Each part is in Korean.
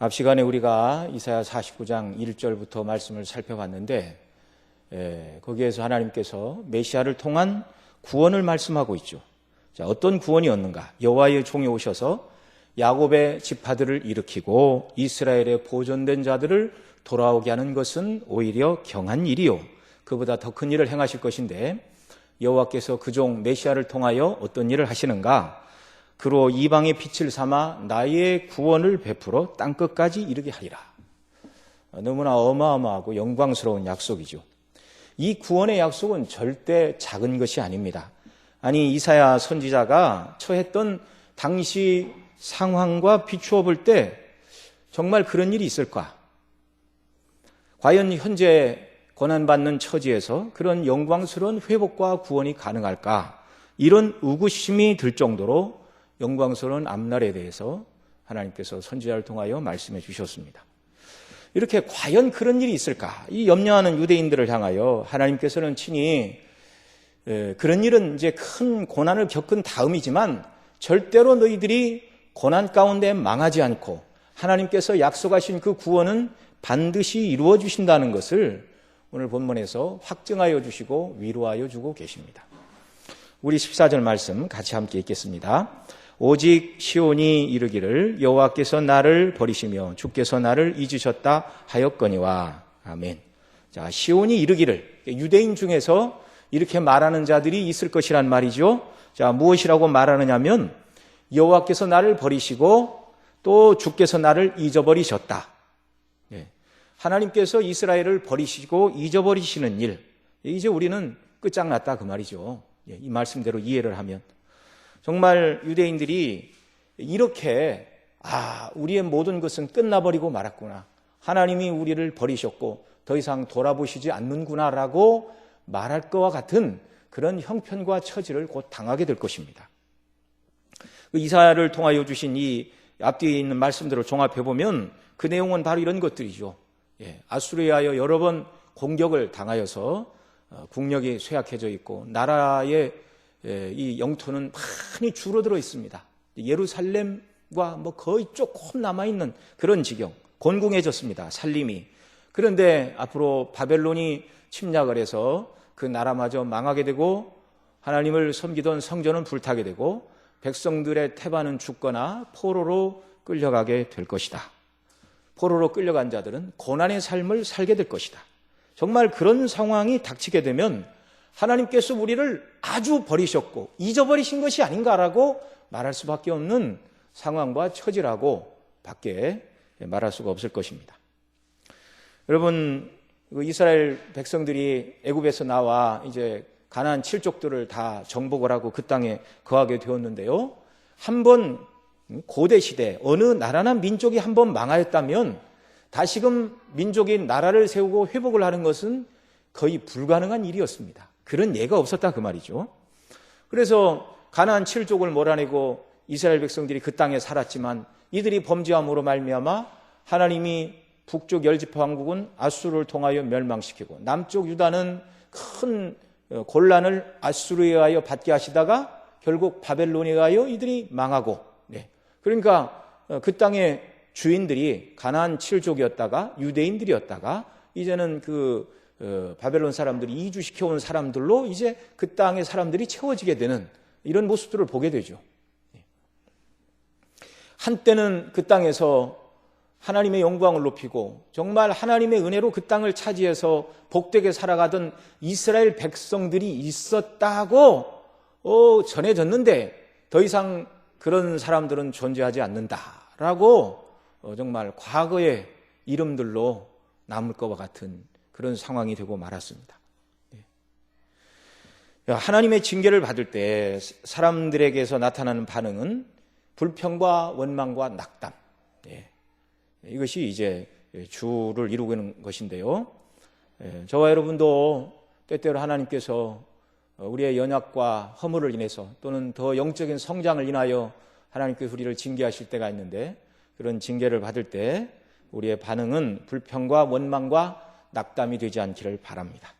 앞 시간에 우리가 이사야 49장 1절부터 말씀을 살펴봤는데 거기에서 하나님께서 메시아를 통한 구원을 말씀하고 있죠. 자, 어떤 구원이었는가? 여호와의 종이 오셔서 야곱의 지파들을 일으키고 이스라엘의 보존된 자들을 돌아오게 하는 것은 오히려 경한 일이요, 그보다 더 큰 일을 행하실 것인데, 여호와께서 그 종 메시아를 통하여 어떤 일을 하시는가? 그로 이방의 빛을 삼아 나의 구원을 베풀어 땅끝까지 이르게 하리라. 너무나 어마어마하고 영광스러운 약속이죠. 이 구원의 약속은 절대 작은 것이 아닙니다. 아니, 이사야 선지자가 처했던 당시 상황과 비추어 볼 때 정말 그런 일이 있을까? 과연 현재 고난받는 처지에서 그런 영광스러운 회복과 구원이 가능할까? 이런 의구심이 들 정도로 영광스러운 앞날에 대해서 하나님께서 선지자를 통하여 말씀해 주셨습니다. 이렇게 과연 그런 일이 있을까? 이 염려하는 유대인들을 향하여 하나님께서는 친히 그런 일은 이제 큰 고난을 겪은 다음이지만 절대로 너희들이 고난 가운데 망하지 않고 하나님께서 약속하신 그 구원은 반드시 이루어 주신다는 것을 오늘 본문에서 확증하여 주시고 위로하여 주고 계십니다. 우리 14절 말씀 같이 함께 읽겠습니다. 오직 시온이 이르기를 여호와께서 나를 버리시며 주께서 나를 잊으셨다 하였거니와. 아멘. 자, 시온이 이르기를, 유대인 중에서 이렇게 말하는 자들이 있을 것이란 말이죠. 자, 무엇이라고 말하느냐면 여호와께서 나를 버리시고 또 주께서 나를 잊어버리셨다. 하나님께서 이스라엘을 버리시고 잊어버리시는 일, 이제 우리는 끝장났다 그 말이죠. 이 말씀대로 이해를 하면 정말 유대인들이 이렇게 우리의 모든 것은 끝나버리고 말았구나, 하나님이 우리를 버리셨고 더 이상 돌아보시지 않는구나라고 말할 것과 같은 그런 형편과 처지를 곧 당하게 될 것입니다. 이사야를 통하여 주신 이 앞뒤에 있는 말씀들을 종합해보면 그 내용은 바로 이런 것들이죠. 아수르에 여러 번 공격을 당하여서 국력이 쇠약해져 있고 나라의 이 영토는 많이 줄어들어 있습니다. 예루살렘과 거의 조금 남아있는 그런 지경, 곤궁해졌습니다, 살림이. 그런데 앞으로 바벨론이 침략을 해서 그 나라마저 망하게 되고 하나님을 섬기던 성전은 불타게 되고 백성들의 태반은 죽거나 포로로 끌려가게 될 것이다. 포로로 끌려간 자들은 고난의 삶을 살게 될 것이다. 정말 그런 상황이 닥치게 되면 하나님께서 우리를 아주 버리셨고 잊어버리신 것이 아닌가라고 말할 수밖에 없는 상황과 처지라고 밖에 말할 수가 없을 것입니다. 여러분, 이스라엘 백성들이 애굽에서 나와 이제 가나안 7족들을 다 정복을 하고 그 땅에 거하게 되었는데요, 한번 고대 시대 어느 나라나 민족이 한번 망하였다면 다시금 민족이 나라를 세우고 회복을 하는 것은 거의 불가능한 일이었습니다. 그런 예가 없었다 그 말이죠. 그래서 가나안 7족을 몰아내고 이스라엘 백성들이 그 땅에 살았지만 이들이 범죄함으로 말미암아 하나님이 북쪽 열지파 왕국은 아수르를 통하여 멸망시키고 남쪽 유다는 큰 곤란을 아수르에 의하여 받게 하시다가 결국 바벨론에 의하여 이들이 망하고, 그러니까 그 땅의 주인들이 가나안 7족이었다가 유대인들이었다가 이제는 바벨론 사람들이 이주시켜온 사람들로 이제 그 땅의 사람들이 채워지게 되는 이런 모습들을 보게 되죠. 한때는 그 땅에서 하나님의 영광을 높이고 정말 하나님의 은혜로 그 땅을 차지해서 복되게 살아가던 이스라엘 백성들이 있었다고 전해졌는데 더 이상 그런 사람들은 존재하지 않는다라고 정말 과거의 이름들로 남을 것과 같은 그런 상황이 되고 말았습니다. 하나님의 징계를 받을 때 사람들에게서 나타나는 반응은 불평과 원망과 낙담, 이것이 이제 주를 이루고 있는 것인데요, 저와 여러분도 때때로 하나님께서 우리의 연약과 허물을 인해서 또는 더 영적인 성장을 인하여 하나님께서 우리를 징계하실 때가 있는데 그런 징계를 받을 때 우리의 반응은 불평과 원망과 낙담이 되지 않기를 바랍니다.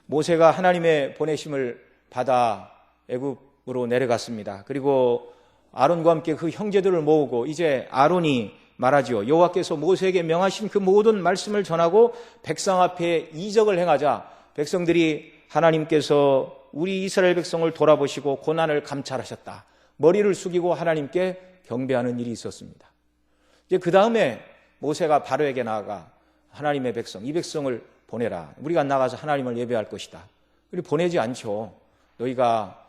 모세가 하나님의 보내심을 받아 애굽으로 내려갔습니다. 그리고 아론과 함께 그 형제들을 모으고 이제 아론이 말하지요. 여호와께서 모세에게 명하신 그 모든 말씀을 전하고 백성 앞에 이적을 행하자 백성들이 하나님께서 우리 이스라엘 백성을 돌아보시고 고난을 감찰하셨다. 머리를 숙이고 하나님께 경배하는 일이 있었습니다. 이제 그 다음에 모세가 바로에게 나아가 하나님의 백성, 이 백성을 보내라. 우리가 나가서 하나님을 예배할 것이다. 그리고 보내지 않죠. 너희가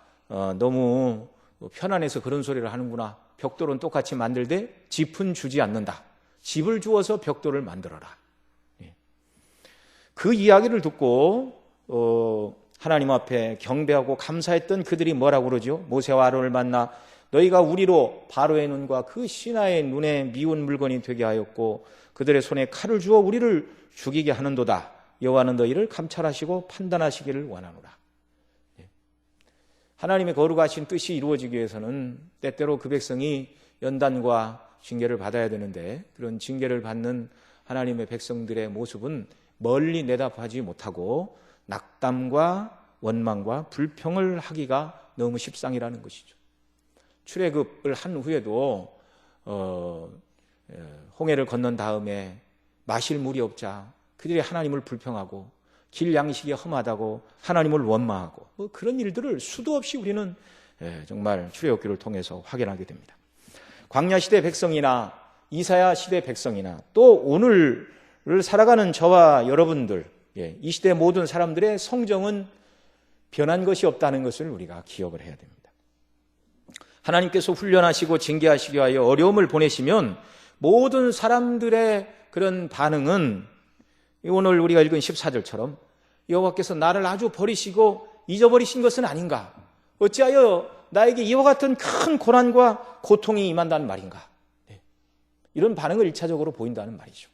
너무 편안해서 그런 소리를 하는구나. 벽돌은 똑같이 만들되 짚은 주지 않는다. 짚을 주어서 벽돌을 만들어라. 그 이야기를 듣고 하나님 앞에 경배하고 감사했던 그들이 뭐라고 그러죠? 모세와 아론을 만나 너희가 우리로 바로의 눈과 그 신하의 눈에 미운 물건이 되게 하였고 그들의 손에 칼을 주어 우리를 죽이게 하는도다. 여호와는 너희를 감찰하시고 판단하시기를 원하노라. 하나님의 거룩하신 뜻이 이루어지기 위해서는 때때로 그 백성이 연단과 징계를 받아야 되는데 그런 징계를 받는 하나님의 백성들의 모습은 멀리 내다보지 못하고 낙담과 원망과 불평을 하기가 너무 십상이라는 것이죠. 출애굽을 한 후에도 홍해를 건넌 다음에 마실 물이 없자 그들이 하나님을 불평하고 길 양식이 험하다고 하나님을 원망하고 그런 일들을 수도 없이 우리는 정말 출애굽기를 통해서 확인하게 됩니다. 광야 시대 백성이나 이사야 시대 백성이나 또 오늘을 살아가는 저와 여러분들 이 시대 모든 사람들의 성정은 변한 것이 없다는 것을 우리가 기억을 해야 됩니다. 하나님께서 훈련하시고 징계하시기 위하여 어려움을 보내시면 모든 사람들의 그런 반응은 오늘 우리가 읽은 14절처럼 여호와께서 나를 아주 버리시고 잊어버리신 것은 아닌가? 어찌하여 나에게 이와 같은 큰 고난과 고통이 임한다는 말인가? 이런 반응을 1차적으로 보인다는 말이죠.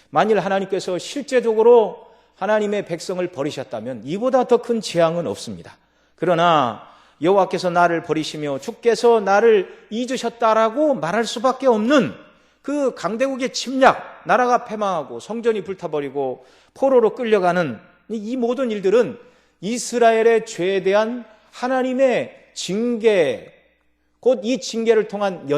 만일 하나님께서 실제적으로 하나님의 백성을 버리셨다면 이보다 더 큰 재앙은 없습니다. 그러나 여호와께서 나를 버리시며 주께서 나를 잊으셨다라고 말할 수밖에 없는 그 강대국의 침략, 나라가 패망하고 성전이 불타버리고 포로로 끌려가는 이 모든 일들은 이스라엘의 죄에 대한 하나님의 징계, 곧 이 징계를 통한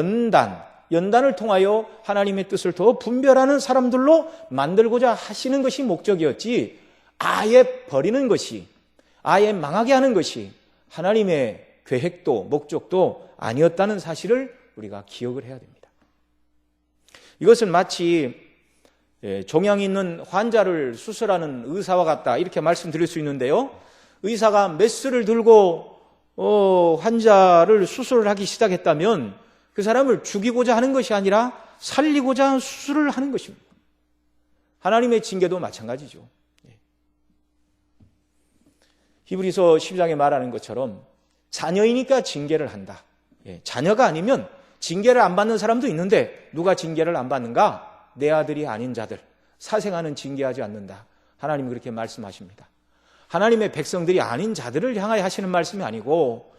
연단을 통하여 하나님의 뜻을 더 분별하는 사람들로 만들고자 하시는 것이 목적이었지, 아예 버리는 것이, 아예 망하게 하는 것이 하나님의 계획도 목적도 아니었다는 사실을 우리가 기억을 해야 됩니다. 이것은 마치 종양이 있는 환자를 수술하는 의사와 같다, 이렇게 말씀드릴 수 있는데요. 의사가 메스를 들고 환자를 수술을 하기 시작했다면 그 사람을 죽이고자 하는 것이 아니라 살리고자 수술을 하는 것입니다. 하나님의 징계도 마찬가지죠. 히브리서 12장에 말하는 것처럼 자녀이니까 징계를 한다. 자녀가 아니면 징계를 안 받는 사람도 있는데 누가 징계를 안 받는가? 내 아들이 아닌 자들, 사생아는 징계하지 않는다. 하나님이 그렇게 말씀하십니다. 하나님의 백성들이 아닌 자들을 향하여 하시는 말씀이 아니고,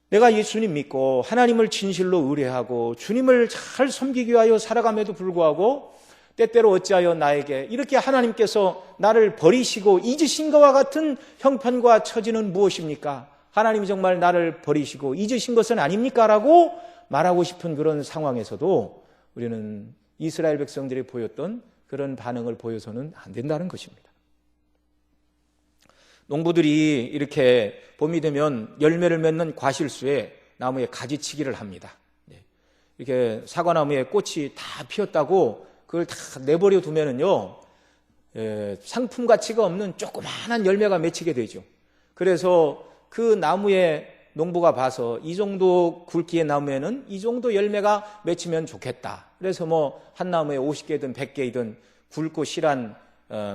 내가 예수님 믿고 하나님을 진실로 의뢰하고 주님을 잘 섬기기 위하여 살아감에도 불구하고 때때로 어찌하여 나에게 이렇게 하나님께서 나를 버리시고 잊으신 것과 같은 형편과 처지는 무엇입니까? 하나님이 정말 나를 버리시고 잊으신 것은 아닙니까? 라고 말하고 싶은 그런 상황에서도 우리는 이스라엘 백성들이 보였던 그런 반응을 보여서는 안 된다는 것입니다. 농부들이 이렇게 봄이 되면 열매를 맺는 과실수에 나무에 가지치기를 합니다. 이렇게 사과나무에 꽃이 다 피었다고 그걸 다 내버려 두면은요, 상품 가치가 없는 조그마한 열매가 맺히게 되죠. 그래서 그 나무에 농부가 봐서 이 정도 굵기의 나무에는 이 정도 열매가 맺히면 좋겠다. 그래서 뭐 한 나무에 50개든 100개이든 굵고 실한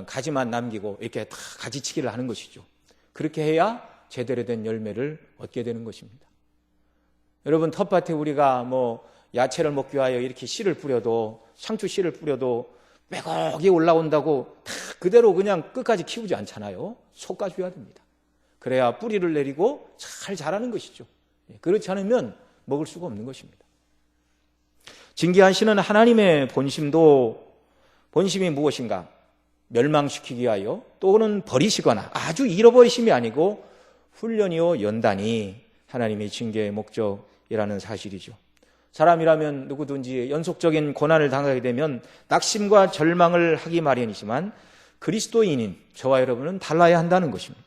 가지만 남기고 이렇게 다 가지치기를 하는 것이죠. 그렇게 해야 제대로 된 열매를 얻게 되는 것입니다. 여러분, 텃밭에 우리가 뭐 야채를 먹기 위하여 이렇게 씨를 뿌려도, 상추 씨를 뿌려도 빼곡이 올라온다고 다 그대로 그냥 끝까지 키우지 않잖아요. 솎아줘야 됩니다. 그래야 뿌리를 내리고 잘 자라는 것이죠. 그렇지 않으면 먹을 수가 없는 것입니다. 징계하시는 하나님의 본심이 무엇인가? 멸망시키기 위하여 또는 버리시거나 아주 잃어버리심이 아니고 훈련이요 연단이 하나님의 징계의 목적이라는 사실이죠. 사람이라면 누구든지 연속적인 고난을 당하게 되면 낙심과 절망을 하기 마련이지만 그리스도인인 저와 여러분은 달라야 한다는 것입니다.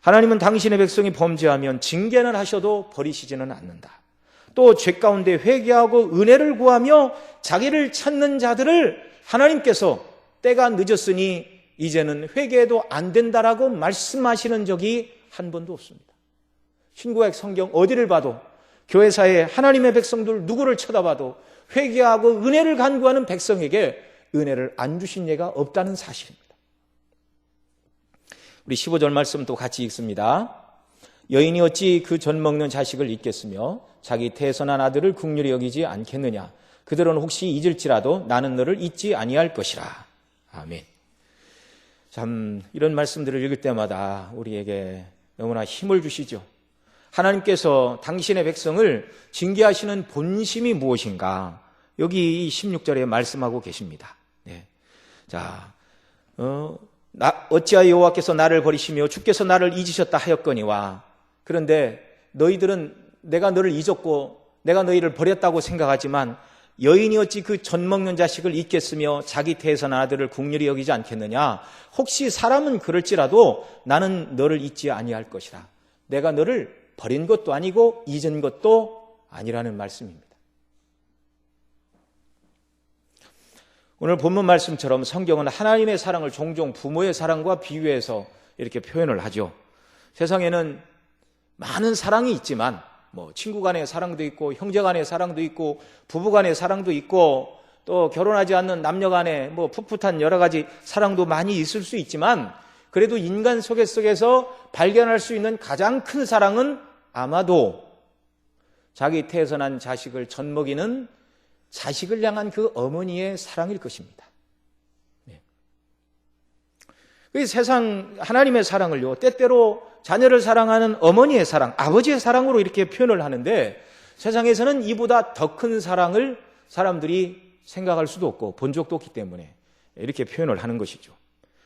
하나님은 당신의 백성이 범죄하면 징계는 하셔도 버리시지는 않는다. 또 죄 가운데 회개하고 은혜를 구하며 자기를 찾는 자들을 하나님께서 때가 늦었으니 이제는 회개해도 안 된다라고 말씀하시는 적이 한 번도 없습니다. 신구약 성경 어디를 봐도 교회사에 하나님의 백성들 누구를 쳐다봐도 회개하고 은혜를 간구하는 백성에게 은혜를 안 주신 예가 없다는 사실입니다. 우리 15절 말씀도 같이 읽습니다. 여인이 어찌 그 젖 먹는 자식을 잊겠으며 자기 태선한 아들을 긍휼히 여기지 않겠느냐. 그들은 혹시 잊을지라도 나는 너를 잊지 아니할 것이라. 아멘. 참 이런 말씀들을 읽을 때마다 우리에게 너무나 힘을 주시죠. 하나님께서 당신의 백성을 징계하시는 본심이 무엇인가? 여기 16절에 말씀하고 계십니다. 네. 자, 어찌하여 여호와께서 나를 버리시며 주께서 나를 잊으셨다 하였거니와. 그런데 너희들은 내가 너를 잊었고 내가 너희를 버렸다고 생각하지만 여인이 어찌 그 젖 먹는 자식을 잊겠으며 자기 태에서난 아들을 긍휼히 여기지 않겠느냐. 혹시 사람은 그럴지라도 나는 너를 잊지 아니할 것이라. 내가 너를 버린 것도 아니고 잊은 것도 아니라는 말씀입니다. 오늘 본문 말씀처럼 성경은 하나님의 사랑을 종종 부모의 사랑과 비유해서 이렇게 표현을 하죠. 세상에는 많은 사랑이 있지만 친구 간의 사랑도 있고 형제 간의 사랑도 있고 부부 간의 사랑도 있고 또 결혼하지 않는 남녀 간의 풋풋한 여러 가지 사랑도 많이 있을 수 있지만 그래도 인간 속에서 발견할 수 있는 가장 큰 사랑은 아마도 자기 태에서 난 자식을 젖먹이는 자식을 향한 그 어머니의 사랑일 것입니다. 그 세상 하나님의 사랑을요, 때때로 자녀를 사랑하는 어머니의 사랑, 아버지의 사랑으로 이렇게 표현을 하는데 세상에서는 이보다 더 큰 사랑을 사람들이 생각할 수도 없고 본 적도 없기 때문에 이렇게 표현을 하는 것이죠.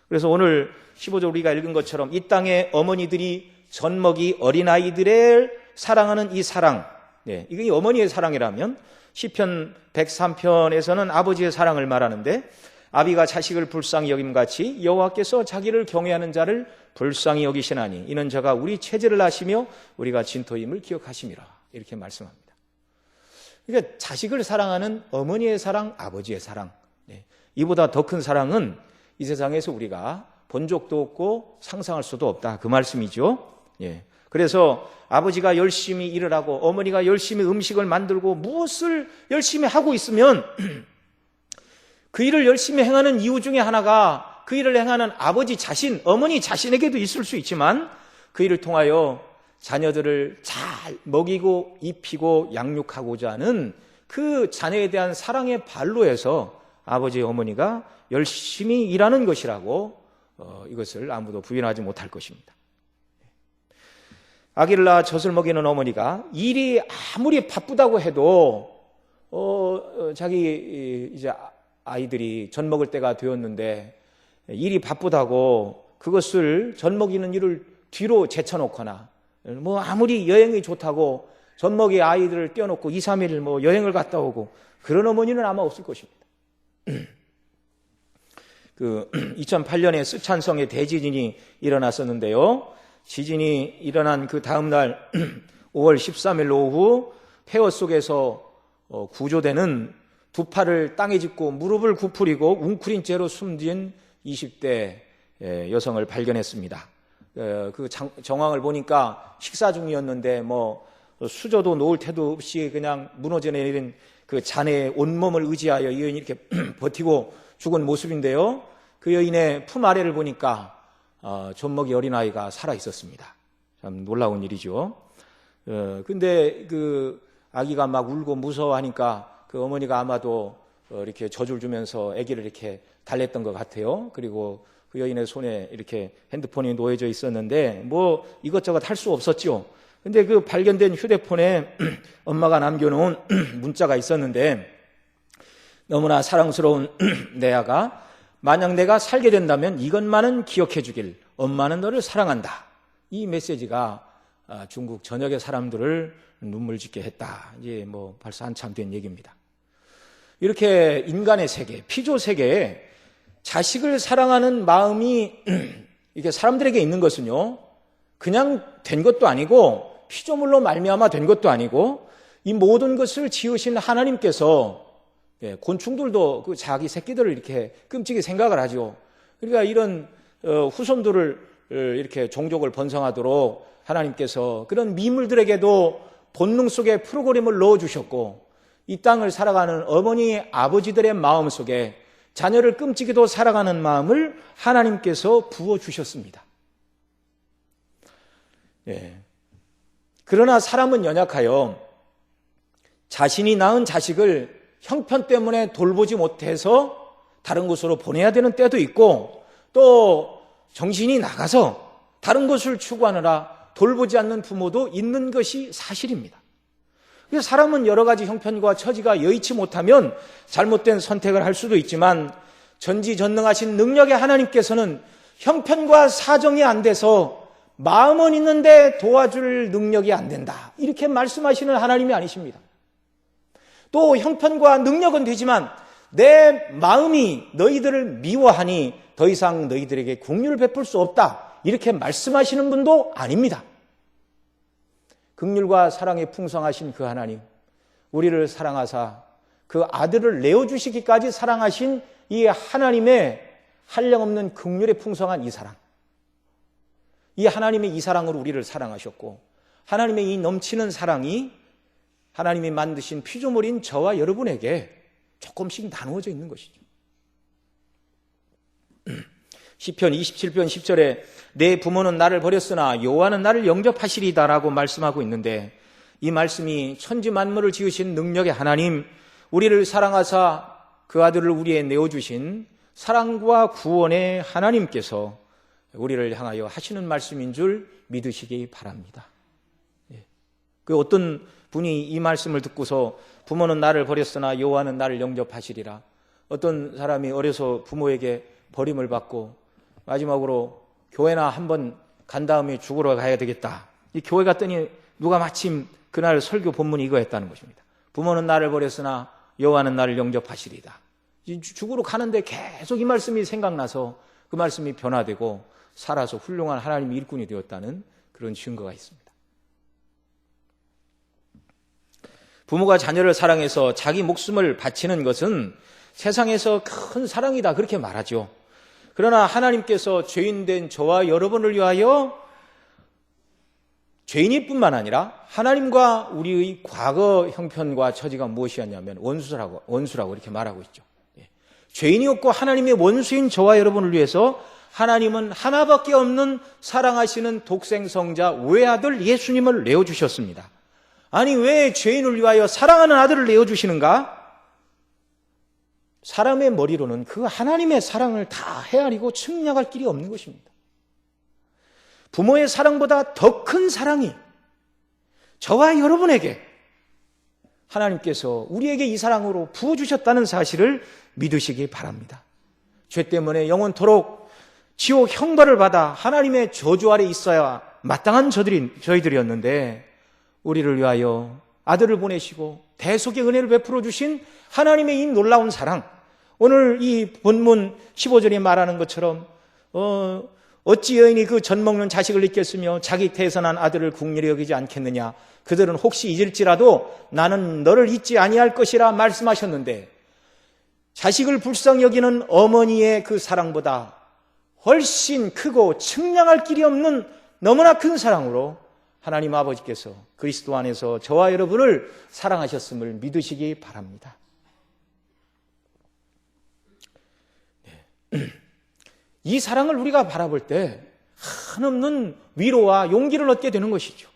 그래서 오늘 15절 우리가 읽은 것처럼 이 땅의 어머니들이 젖먹이 어린아이들을 사랑하는 이 사랑, 이게 어머니의 사랑이라면 시편 103편에서는 아버지의 사랑을 말하는데 아비가 자식을 불쌍히 여김같이 여호와께서 자기를 경외하는 자를 불쌍히 여기시나니 이는 저가 우리 체질을 아시며 우리가 진토임을 기억하심이라. 이렇게 말씀합니다. 그러니까 자식을 사랑하는 어머니의 사랑, 아버지의 사랑, 이보다 더 큰 사랑은 이 세상에서 우리가 본 적도 없고 상상할 수도 없다. 그 말씀이죠. 그래서 아버지가 열심히 일을 하고 어머니가 열심히 음식을 만들고 무엇을 열심히 하고 있으면 그 일을 열심히 행하는 이유 중에 하나가 그 일을 행하는 아버지 자신, 어머니 자신에게도 있을 수 있지만 그 일을 통하여 자녀들을 잘 먹이고 입히고 양육하고자 하는 그 자녀에 대한 사랑의 발로 해서 아버지, 어머니가 열심히 일하는 것이라고 이것을 아무도 부인하지 못할 것입니다. 아기를 낳아 젖을 먹이는 어머니가 일이 아무리 바쁘다고 해도 자기 이제 아이들이 젖 먹을 때가 되었는데 일이 바쁘다고 그것을 젖 먹이는 일을 뒤로 제쳐놓거나 아무리 여행이 좋다고 젖 먹이 아이들을 떼어놓고 2, 3일 여행을 갔다 오고 그런 어머니는 아마 없을 것입니다. 2008년에 쓰촨성에 대지진이 일어났었는데요. 지진이 일어난 그 다음 날 5월 13일 오후 폐허 속에서 구조되는 두 팔을 땅에 짚고 무릎을 구부리고 웅크린 채로 숨진 20대 여성을 발견했습니다. 그 정황을 보니까 식사 중이었는데 수저도 놓을 태도 없이 그냥 무너져 내린 그 잔해의 온몸을 의지하여 이 여인이 이렇게 버티고 죽은 모습인데요. 그 여인의 품 아래를 보니까 젖먹이 어린아이가 살아 있었습니다. 참 놀라운 일이죠. 근데 그 아기가 막 울고 무서워하니까 그 어머니가 아마도 이렇게 젖을 주면서 아기를 이렇게 달랬던 것 같아요. 그리고 그 여인의 손에 이렇게 핸드폰이 놓여져 있었는데 이것저것 할 수 없었죠. 근데 그 발견된 휴대폰에 엄마가 남겨놓은 문자가 있었는데 너무나 사랑스러운 내 아가 만약 내가 살게 된다면 이것만은 기억해 주길. 엄마는 너를 사랑한다. 이 메시지가 중국 전역의 사람들을 눈물 짓게 했다. 이제 뭐 벌써 한참 된 얘기입니다. 이렇게 인간의 세계, 피조 세계에 자식을 사랑하는 마음이 이게 사람들에게 있는 것은요, 그냥 된 것도 아니고 피조물로 말미암아 된 것도 아니고 이 모든 것을 지으신 하나님께서 곤충들도 그 자기 새끼들을 이렇게 끔찍이 생각을 하죠. 그러니까 이런 후손들을 이렇게 종족을 번성하도록 하나님께서 그런 미물들에게도 본능 속에 프로그램을 넣어주셨고 이 땅을 살아가는 어머니 아버지들의 마음 속에 자녀를 끔찍이도 사랑하는 마음을 하나님께서 부어주셨습니다. 그러나 사람은 연약하여 자신이 낳은 자식을 형편 때문에 돌보지 못해서 다른 곳으로 보내야 되는 때도 있고 또 정신이 나가서 다른 것을 추구하느라 돌보지 않는 부모도 있는 것이 사실입니다. 그래서 사람은 여러 가지 형편과 처지가 여의치 못하면 잘못된 선택을 할 수도 있지만 전지전능하신 능력의 하나님께서는 형편과 사정이 안 돼서 마음은 있는데 도와줄 능력이 안 된다. 이렇게 말씀하시는 하나님이 아니십니다. 또 형편과 능력은 되지만 내 마음이 너희들을 미워하니 더 이상 너희들에게 긍휼을 베풀 수 없다. 이렇게 말씀하시는 분도 아닙니다. 긍휼과 사랑에 풍성하신 그 하나님, 우리를 사랑하사 그 아들을 내어주시기까지 사랑하신 이 하나님의 한량없는 긍휼에 풍성한 이 사랑, 이 하나님의 이 사랑으로 우리를 사랑하셨고 하나님의 이 넘치는 사랑이 하나님이 만드신 피조물인 저와 여러분에게 조금씩 나누어져 있는 것이죠. 시편 27편 10절에 내 부모는 나를 버렸으나 여호와는 나를 영접하시리다라고 말씀하고 있는데 이 말씀이 천지 만물을 지으신 능력의 하나님, 우리를 사랑하사 그 아들을 우리에 내어주신 사랑과 구원의 하나님께서 우리를 향하여 하시는 말씀인 줄 믿으시기 바랍니다. 그 어떤 분이 이 말씀을 듣고서 부모는 나를 버렸으나 여호와는 나를 영접하시리라. 어떤 사람이 어려서 부모에게 버림을 받고 마지막으로 교회나 한번 간 다음에 죽으러 가야 되겠다. 이 교회 갔더니 누가 마침 그날 설교 본문이 이거였다는 것입니다. 부모는 나를 버렸으나 여호와는 나를 영접하시리다. 죽으러 가는데 계속 이 말씀이 생각나서 그 말씀이 변화되고 살아서 훌륭한 하나님의 일꾼이 되었다는 그런 증거가 있습니다. 부모가 자녀를 사랑해서 자기 목숨을 바치는 것은 세상에서 큰 사랑이다 그렇게 말하죠. 그러나 하나님께서 죄인된 저와 여러분을 위하여 죄인일 뿐만 아니라 하나님과 우리의 과거 형편과 처지가 무엇이었냐면 원수라고 이렇게 말하고 있죠. 죄인이었고 하나님의 원수인 저와 여러분을 위해서 하나님은 하나밖에 없는 사랑하시는 독생성자 외아들 예수님을 내어주셨습니다. 아니 왜 죄인을 위하여 사랑하는 아들을 내어주시는가? 사람의 머리로는 그 하나님의 사랑을 다 헤아리고 측량할 길이 없는 것입니다. 부모의 사랑보다 더 큰 사랑이 저와 여러분에게 하나님께서 우리에게 이 사랑으로 부어주셨다는 사실을 믿으시기 바랍니다. 죄 때문에 영원토록 지옥 형벌을 받아 하나님의 저주 아래 있어야 마땅한 저희들이었는데 우리를 위하여 아들을 보내시고 대속의 은혜를 베풀어 주신 하나님의 이 놀라운 사랑, 오늘 이 본문 15절에 말하는 것처럼 어찌 여인이 그 젖 먹는 자식을 잊겠으며 자기 태어난 아들을 국률히 여기지 않겠느냐. 그들은 혹시 잊을지라도 나는 너를 잊지 아니할 것이라 말씀하셨는데 자식을 불쌍히 여기는 어머니의 그 사랑보다 훨씬 크고 측량할 길이 없는 너무나 큰 사랑으로 하나님 아버지께서 그리스도 안에서 저와 여러분을 사랑하셨음을 믿으시기 바랍니다. 이 사랑을 우리가 바라볼 때 한없는 위로와 용기를 얻게 되는 것이죠.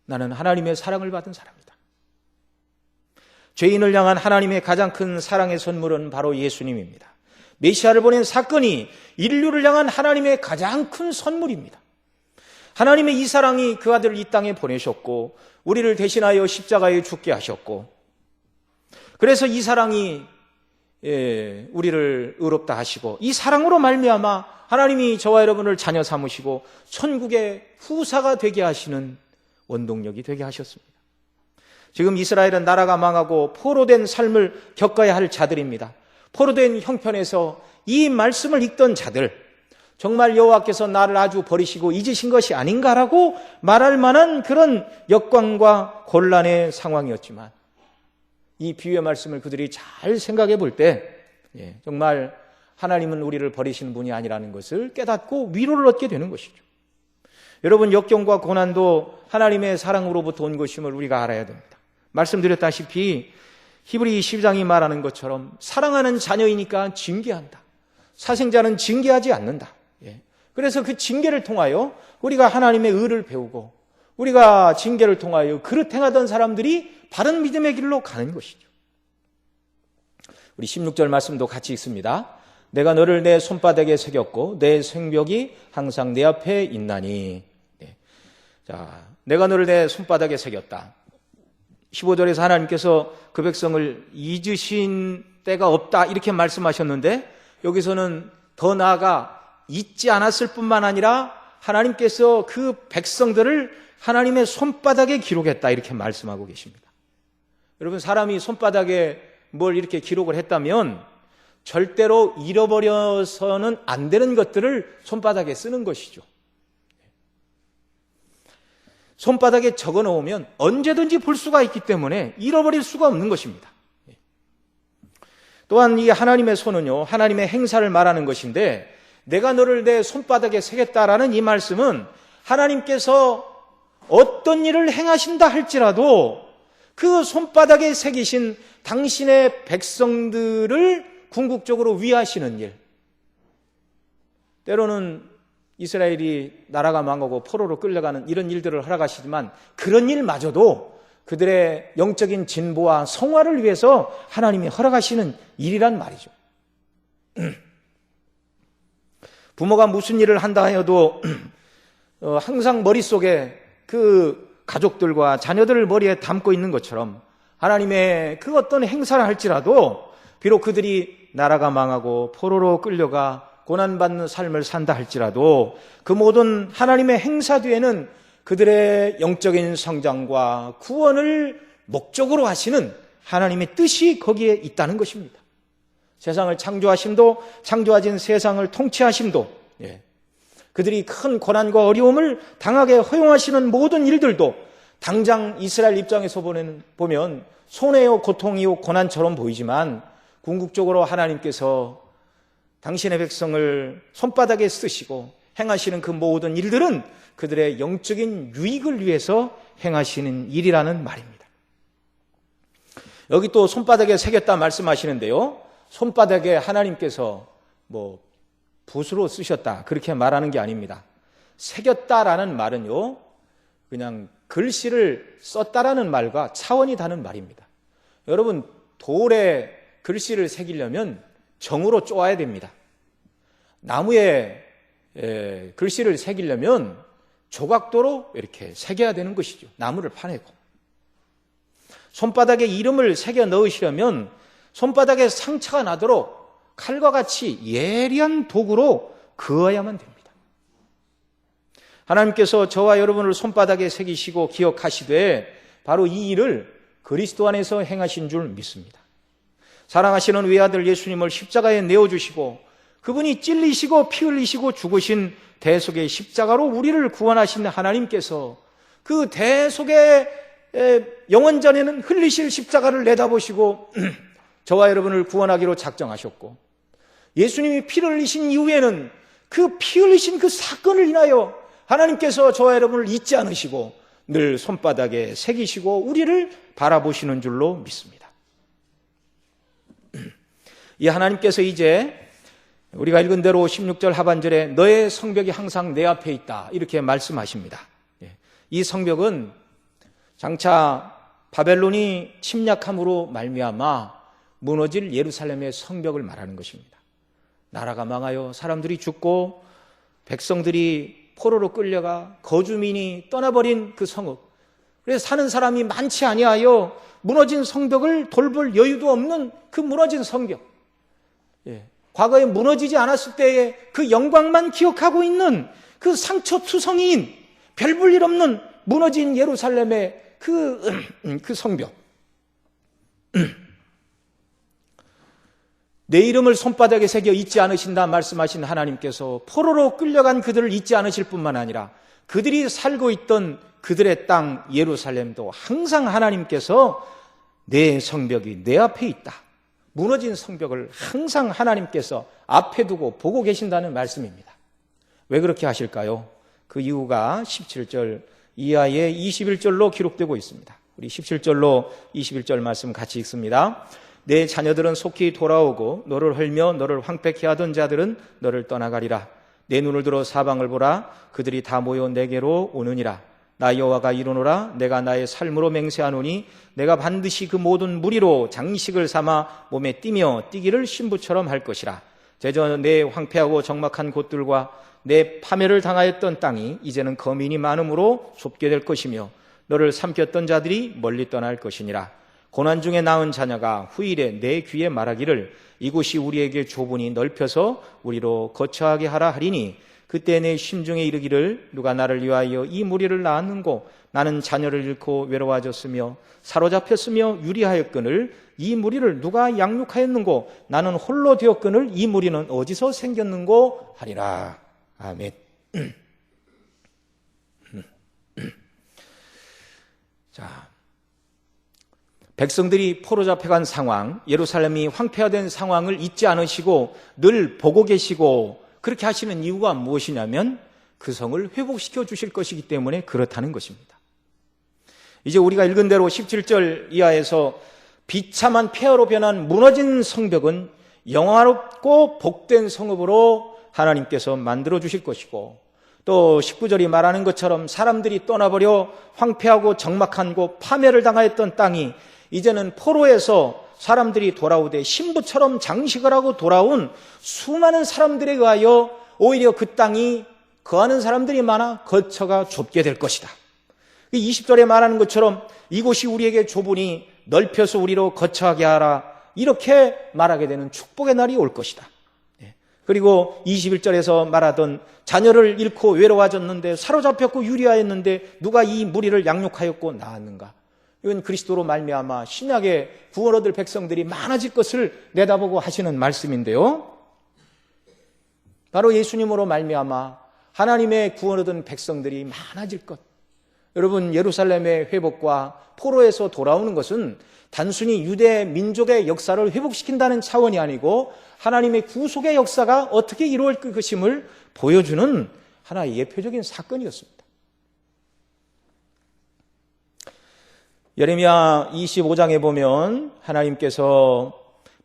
나는 하나님의 사랑을 받은 사람이다. 죄인을 향한 하나님의 가장 큰 사랑의 선물은 바로 예수님입니다. 메시아를 보낸 사건이 인류를 향한 하나님의 가장 큰 선물입니다. 하나님의 이 사랑이 그 아들을 이 땅에 보내셨고 우리를 대신하여 십자가에 죽게 하셨고 그래서 이 사랑이 우리를 의롭다 하시고 이 사랑으로 말미암아 하나님이 저와 여러분을 자녀 삼으시고 천국의 후사가 되게 하시는 원동력이 되게 하셨습니다. 지금 이스라엘은 나라가 망하고 포로된 삶을 겪어야 할 자들입니다. 포로된 형편에서 이 말씀을 읽던 자들, 정말 여호와께서 나를 아주 버리시고 잊으신 것이 아닌가라고 말할 만한 그런 역광과 곤란의 상황이었지만 이 비유의 말씀을 그들이 잘 생각해 볼 때 정말 하나님은 우리를 버리시는 분이 아니라는 것을 깨닫고 위로를 얻게 되는 것이죠. 여러분, 역경과 고난도 하나님의 사랑으로부터 온 것임을 우리가 알아야 됩니다. 말씀드렸다시피 히브리 12장이 말하는 것처럼 사랑하는 자녀이니까 징계한다. 사생자는 징계하지 않는다. 그래서 그 징계를 통하여 우리가 하나님의 의를 배우고 우리가 징계를 통하여 그릇 행하던 사람들이 바른 믿음의 길로 가는 것이죠. 우리 16절 말씀도 같이 읽습니다. 내가 너를 내 손바닥에 새겼고 내 생벽이 항상 내 앞에 있나니. 자, 내가 너를 내 손바닥에 새겼다. 15절에서 하나님께서 그 백성을 잊으신 때가 없다 이렇게 말씀하셨는데 여기서는 더 나아가 잊지 않았을 뿐만 아니라 하나님께서 그 백성들을 하나님의 손바닥에 기록했다 이렇게 말씀하고 계십니다. 여러분, 사람이 손바닥에 뭘 이렇게 기록을 했다면 절대로 잃어버려서는 안 되는 것들을 손바닥에 쓰는 것이죠. 손바닥에 적어 놓으면 언제든지 볼 수가 있기 때문에 잃어버릴 수가 없는 것입니다. 또한 이 하나님의 손은요, 하나님의 행사를 말하는 것인데 내가 너를 내 손바닥에 새겼다라는 이 말씀은 하나님께서 어떤 일을 행하신다 할지라도 그 손바닥에 새기신 당신의 백성들을 궁극적으로 위하시는 일, 때로는 이스라엘이 나라가 망하고 포로로 끌려가는 이런 일들을 허락하시지만 그런 일마저도 그들의 영적인 진보와 성화를 위해서 하나님이 허락하시는 일이란 말이죠. 부모가 무슨 일을 한다 하여도 항상 머릿속에 그 가족들과 자녀들을 머리에 담고 있는 것처럼 하나님의 그 어떤 행사를 할지라도 비록 그들이 나라가 망하고 포로로 끌려가 고난받는 삶을 산다 할지라도 그 모든 하나님의 행사 뒤에는 그들의 영적인 성장과 구원을 목적으로 하시는 하나님의 뜻이 거기에 있다는 것입니다. 세상을 창조하심도 창조하신 세상을 통치하심도 그들이 큰 고난과 어려움을 당하게 허용하시는 모든 일들도 당장 이스라엘 입장에서 보면 손해요 고통이요 고난처럼 보이지만 궁극적으로 하나님께서 당신의 백성을 손바닥에 쓰시고 행하시는 그 모든 일들은 그들의 영적인 유익을 위해서 행하시는 일이라는 말입니다. 여기 또 손바닥에 새겼다 말씀하시는데요, 손바닥에 하나님께서 붓으로 쓰셨다 그렇게 말하는 게 아닙니다. 새겼다라는 말은요, 그냥 글씨를 썼다라는 말과 차원이 다른 말입니다. 여러분, 돌에 글씨를 새기려면 정으로 쪼아야 됩니다. 나무에 글씨를 새기려면 조각도로 이렇게 새겨야 되는 것이죠. 나무를 파내고. 손바닥에 이름을 새겨 넣으시려면 손바닥에 상처가 나도록 칼과 같이 예리한 도구로 그어야만 됩니다. 하나님께서 저와 여러분을 손바닥에 새기시고 기억하시되 바로 이 일을 그리스도 안에서 행하신 줄 믿습니다. 사랑하시는 외아들 예수님을 십자가에 내어주시고 그분이 찔리시고 피 흘리시고 죽으신 대속의 십자가로 우리를 구원하신 하나님께서 그 대속의 영원전에는 흘리실 십자가를 내다보시고 저와 여러분을 구원하기로 작정하셨고 예수님이 피를 흘리신 이후에는 그 피 흘리신 그 사건을 인하여 하나님께서 저와 여러분을 잊지 않으시고 늘 손바닥에 새기시고 우리를 바라보시는 줄로 믿습니다. 이 하나님께서 이제 우리가 읽은 대로 16절 하반절에 너의 성벽이 항상 내 앞에 있다 이렇게 말씀하십니다. 이 성벽은 장차 바벨론이 침략함으로 말미암아 무너질 예루살렘의 성벽을 말하는 것입니다. 나라가 망하여 사람들이 죽고 백성들이 포로로 끌려가 거주민이 떠나버린 그 성읍, 그래서 사는 사람이 많지 아니하여 무너진 성벽을 돌볼 여유도 없는 그 무너진 성벽, 과거에 무너지지 않았을 때의 그 영광만 기억하고 있는 그 상처투성이인 별 볼 일 없는 무너진 예루살렘의 그 성벽. 내 이름을 손바닥에 새겨 잊지 않으신다 말씀하신 하나님께서 포로로 끌려간 그들을 잊지 않으실 뿐만 아니라 그들이 살고 있던 그들의 땅 예루살렘도 항상 하나님께서 내 성벽이 내 앞에 있다. 무너진 성벽을 항상 하나님께서 앞에 두고 보고 계신다는 말씀입니다. 왜 그렇게 하실까요? 그 이유가 17절 이하의 21절로 기록되고 있습니다. 우리 17절로 21절 말씀 같이 읽습니다. 내 자녀들은 속히 돌아오고 너를 헐며 너를 황폐케 하던 자들은 너를 떠나가리라. 내 눈을 들어 사방을 보라. 그들이 다 모여 내게로 오느니라. 나 여호와가 이르노라. 내가 나의 삶으로 맹세하노니 내가 반드시 그 모든 무리로 장식을 삼아 몸에 띠며 띠기를 신부처럼 할 것이라. 제전 내 황폐하고 적막한 곳들과 내 파멸을 당하였던 땅이 이제는 거민이 많음으로 좁게 될 것이며 너를 삼켰던 자들이 멀리 떠날 것이니라. 고난 중에 낳은 자녀가 후일에 내 귀에 말하기를 이곳이 우리에게 좁으니 넓혀서 우리로 거처하게 하라 하리니 그때 내 심중에 이르기를 누가 나를 위하여 이 무리를 낳았는고 나는 자녀를 잃고 외로워졌으며 사로잡혔으며 유리하였거늘 이 무리를 누가 양육하였는고 나는 홀로 되었거늘 이 무리는 어디서 생겼는고 하리라. 아멘. 자, 백성들이 포로 잡혀간 상황, 예루살렘이 황폐화된 상황을 잊지 않으시고 늘 보고 계시고 그렇게 하시는 이유가 무엇이냐면 그 성을 회복시켜 주실 것이기 때문에 그렇다는 것입니다. 이제 우리가 읽은 대로 17절 이하에서 비참한 폐허로 변한 무너진 성벽은 영화롭고 복된 성읍으로 하나님께서 만들어 주실 것이고 또 19절이 말하는 것처럼 사람들이 떠나버려 황폐하고 적막한 곳 파멸을 당하였던 땅이 이제는 포로에서 사람들이 돌아오되 신부처럼 장식을 하고 돌아온 수많은 사람들에 의하여 오히려 그 땅이 거하는 사람들이 많아 거처가 좁게 될 것이다. 20절에 말하는 것처럼 이곳이 우리에게 좁으니 넓혀서 우리로 거처하게 하라. 이렇게 말하게 되는 축복의 날이 올 것이다. 그리고 21절에서 말하던 자녀를 잃고 외로워졌는데 사로잡혔고 유리하였는데 누가 이 무리를 양육하였고 낳았는가. 이건 그리스도로 말미암아 신약의 구원 얻을 백성들이 많아질 것을 내다보고 하시는 말씀인데요. 바로 예수님으로 말미암아 하나님의 구원 얻은 백성들이 많아질 것. 여러분, 예루살렘의 회복과 포로에서 돌아오는 것은 단순히 유대 민족의 역사를 회복시킨다는 차원이 아니고 하나님의 구속의 역사가 어떻게 이루어질 것임을 보여주는 하나의 예표적인 사건이었습니다. 예레미야 25장에 보면 하나님께서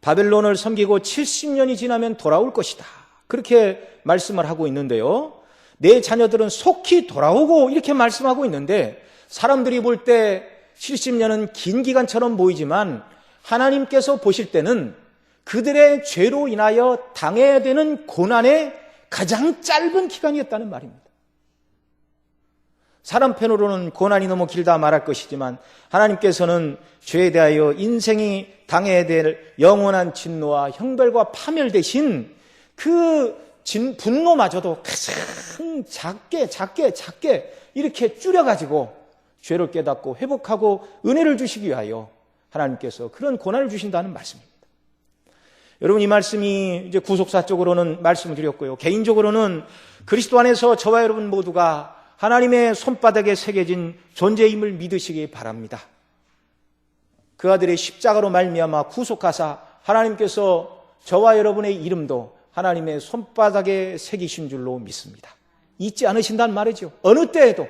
바벨론을 섬기고 70년이 지나면 돌아올 것이다. 그렇게 말씀을 하고 있는데요. 내 자녀들은 속히 돌아오고 이렇게 말씀하고 있는데 사람들이 볼 때 70년은 긴 기간처럼 보이지만 하나님께서 보실 때는 그들의 죄로 인하여 당해야 되는 고난의 가장 짧은 기간이었다는 말입니다. 사람 편으로는 고난이 너무 길다 말할 것이지만 하나님께서는 죄에 대하여 인생이 당해야 될 영원한 진노와 형벌과 파멸 대신 그 분노마저도 가장 작게 이렇게 줄여가지고 죄를 깨닫고 회복하고 은혜를 주시기 위하여 하나님께서 그런 고난을 주신다는 말씀입니다. 여러분, 이 말씀이 이제 구속사적으로는 말씀을 드렸고요. 개인적으로는 그리스도 안에서 저와 여러분 모두가 하나님의 손바닥에 새겨진 존재임을 믿으시기 바랍니다. 그 아들의 십자가로 말미암아 구속하사 하나님께서 저와 여러분의 이름도 하나님의 손바닥에 새기신 줄로 믿습니다. 잊지 않으신다는 말이죠. 어느 때에도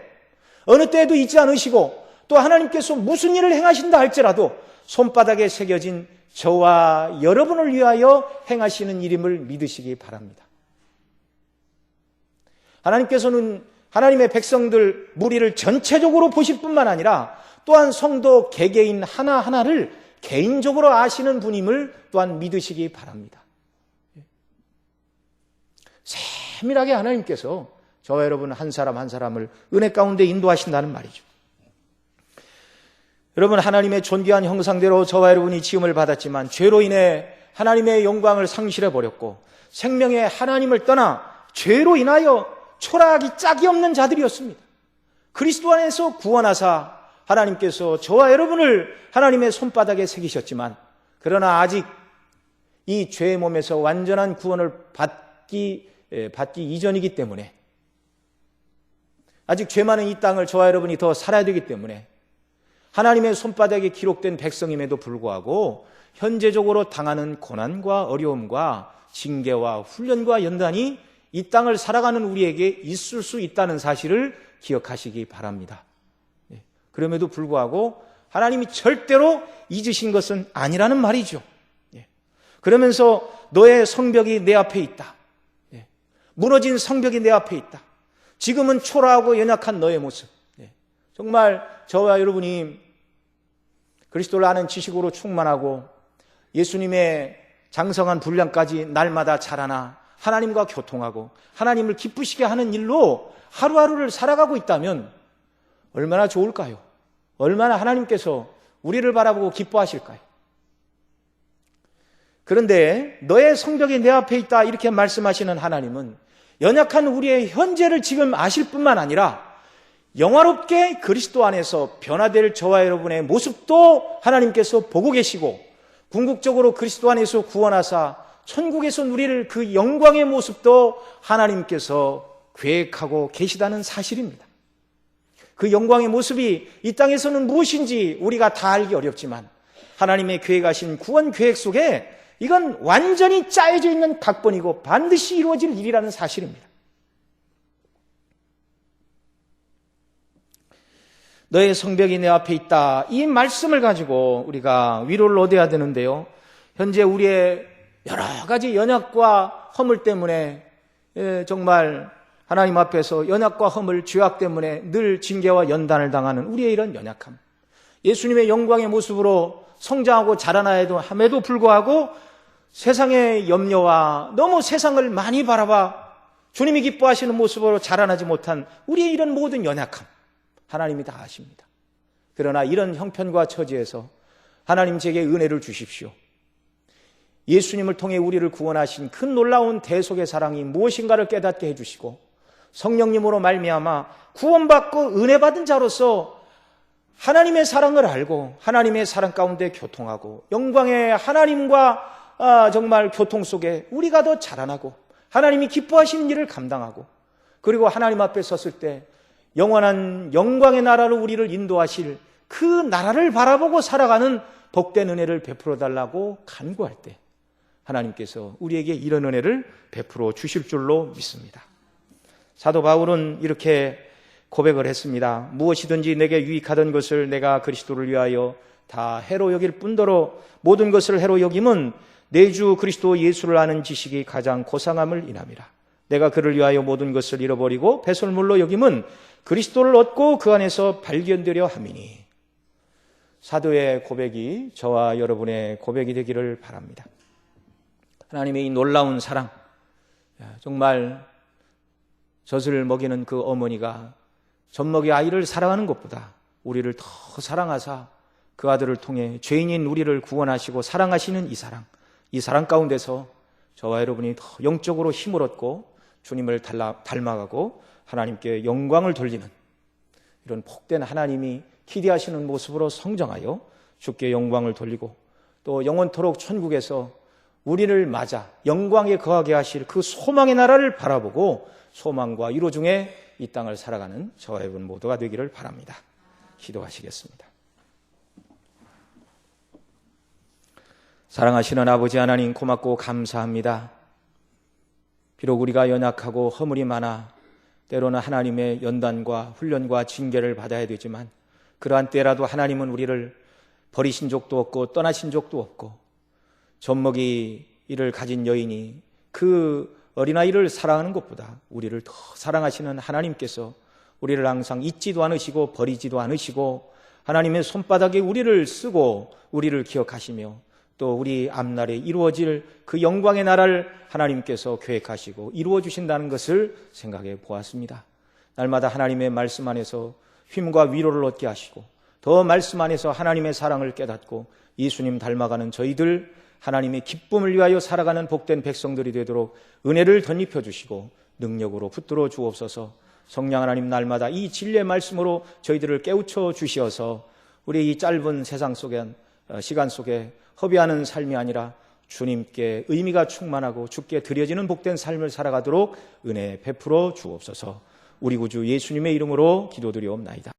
잊지 않으시고 또 하나님께서 무슨 일을 행하신다 할지라도 손바닥에 새겨진 저와 여러분을 위하여 행하시는 일임을 믿으시기 바랍니다. 하나님께서는 하나님의 백성들 무리를 전체적으로 보실 뿐만 아니라 또한 성도 개개인 하나하나를 개인적으로 아시는 분임을 또한 믿으시기 바랍니다. 세밀하게 하나님께서 저와 여러분 한 사람 한 사람을 은혜 가운데 인도하신다는 말이죠. 여러분, 하나님의 존귀한 형상대로 저와 여러분이 지음을 받았지만 죄로 인해 하나님의 영광을 상실해 버렸고 생명의 하나님을 떠나 죄로 인하여 초라하기 짝이 없는 자들이었습니다. 그리스도 안에서 구원하사 하나님께서 저와 여러분을 하나님의 손바닥에 새기셨지만, 그러나 아직 이 죄의 몸에서 완전한 구원을 받기 이전이기 때문에, 아직 죄 많은 이 땅을 저와 여러분이 더 살아야 되기 때문에 하나님의 손바닥에 기록된 백성임에도 불구하고 현재적으로 당하는 고난과 어려움과 징계와 훈련과 연단이 이 땅을 살아가는 우리에게 있을 수 있다는 사실을 기억하시기 바랍니다. 그럼에도 불구하고 하나님이 절대로 잊으신 것은 아니라는 말이죠. 그러면서 너의 성벽이 내 앞에 있다. 무너진 성벽이 내 앞에 있다. 지금은 초라하고 연약한 너의 모습. 정말 저와 여러분이 그리스도를 아는 지식으로 충만하고 예수님의 장성한 분량까지 날마다 자라나 하나님과 교통하고 하나님을 기쁘시게 하는 일로 하루하루를 살아가고 있다면 얼마나 좋을까요? 얼마나 하나님께서 우리를 바라보고 기뻐하실까요? 그런데 너의 성벽이 내 앞에 있다 이렇게 말씀하시는 하나님은 연약한 우리의 현재를 지금 아실 뿐만 아니라 영화롭게 그리스도 안에서 변화될 저와 여러분의 모습도 하나님께서 보고 계시고 궁극적으로 그리스도 안에서 구원하사 천국에서 누릴 그 영광의 모습도 하나님께서 계획하고 계시다는 사실입니다. 그 영광의 모습이 이 땅에서는 무엇인지 우리가 다 알기 어렵지만 하나님의 계획하신 구원 계획 속에 이건 완전히 짜여져 있는 각본이고 반드시 이루어질 일이라는 사실입니다. 너의 성벽이 내 앞에 있다. 이 말씀을 가지고 우리가 위로를 얻어야 되는데요. 현재 우리의 여러 가지 연약과 허물 때문에 정말 하나님 앞에서 연약과 허물, 죄악 때문에 늘 징계와 연단을 당하는 우리의 이런 연약함. 예수님의 영광의 모습으로 성장하고 자라나야 함에도 불구하고 세상의 염려와 너무 세상을 많이 바라봐 주님이 기뻐하시는 모습으로 자라나지 못한 우리의 이런 모든 연약함. 하나님이 다 아십니다. 그러나 이런 형편과 처지에서 하나님 제게 은혜를 주십시오. 예수님을 통해 우리를 구원하신 그 놀라운 대속의 사랑이 무엇인가를 깨닫게 해주시고 성령님으로 말미암아 구원받고 은혜받은 자로서 하나님의 사랑을 알고 하나님의 사랑 가운데 교통하고 영광의 하나님과 정말 교통 속에 우리가 더 자라나고 하나님이 기뻐하시는 일을 감당하고 그리고 하나님 앞에 섰을 때 영원한 영광의 나라로 우리를 인도하실 그 나라를 바라보고 살아가는 복된 은혜를 베풀어 달라고 간구할 때 하나님께서 우리에게 이런 은혜를 베풀어 주실 줄로 믿습니다. 사도 바울은 이렇게 고백을 했습니다. 무엇이든지 내게 유익하던 것을 내가 그리스도를 위하여 다 해로 여길 뿐더러 모든 것을 해로 여김은 내 주 그리스도 예수를 아는 지식이 가장 고상함을 인함이라. 내가 그를 위하여 모든 것을 잃어버리고 배설물로 여김은 그리스도를 얻고 그 안에서 발견되려 함이니. 사도의 고백이 저와 여러분의 고백이 되기를 바랍니다. 하나님의 이 놀라운 사랑, 정말 젖을 먹이는 그 어머니가 젖먹이 아이를 사랑하는 것보다 우리를 더 사랑하사 그 아들을 통해 죄인인 우리를 구원하시고 사랑하시는 이 사랑 가운데서 저와 여러분이 더 영적으로 힘을 얻고 주님을 닮아가고 하나님께 영광을 돌리는 이런 복된 하나님이 기대하시는 모습으로 성장하여 주께 영광을 돌리고 또 영원토록 천국에서 우리를 맞아 영광에 거하게 하실 그 소망의 나라를 바라보고 소망과 위로 중에 이 땅을 살아가는 저와 여러분 모두가 되기를 바랍니다. 기도하시겠습니다. 사랑하시는 아버지 하나님 고맙고 감사합니다. 비록 우리가 연약하고 허물이 많아 때로는 하나님의 연단과 훈련과 징계를 받아야 되지만 그러한 때라도 하나님은 우리를 버리신 적도 없고 떠나신 적도 없고 젖먹이 이를 가진 여인이 그 어린아이를 사랑하는 것보다 우리를 더 사랑하시는 하나님께서 우리를 항상 잊지도 않으시고 버리지도 않으시고 하나님의 손바닥에 우리를 쓰고 우리를 기억하시며 또 우리 앞날에 이루어질 그 영광의 나라를 하나님께서 계획하시고 이루어 주신다는 것을 생각해 보았습니다. 날마다 하나님의 말씀 안에서 힘과 위로를 얻게 하시고 더 말씀 안에서 하나님의 사랑을 깨닫고 예수님 닮아가는 저희들 하나님의 기쁨을 위하여 살아가는 복된 백성들이 되도록 은혜를 덧입혀 주시고 능력으로 붙들어 주옵소서. 성령 하나님, 날마다 이 진리의 말씀으로 저희들을 깨우쳐 주시어서 우리 이 짧은 세상 속에, 시간 속에 허비하는 삶이 아니라 주님께 의미가 충만하고 주께 드려지는 복된 삶을 살아가도록 은혜 베풀어 주옵소서. 우리 구주 예수님의 이름으로 기도드리옵나이다.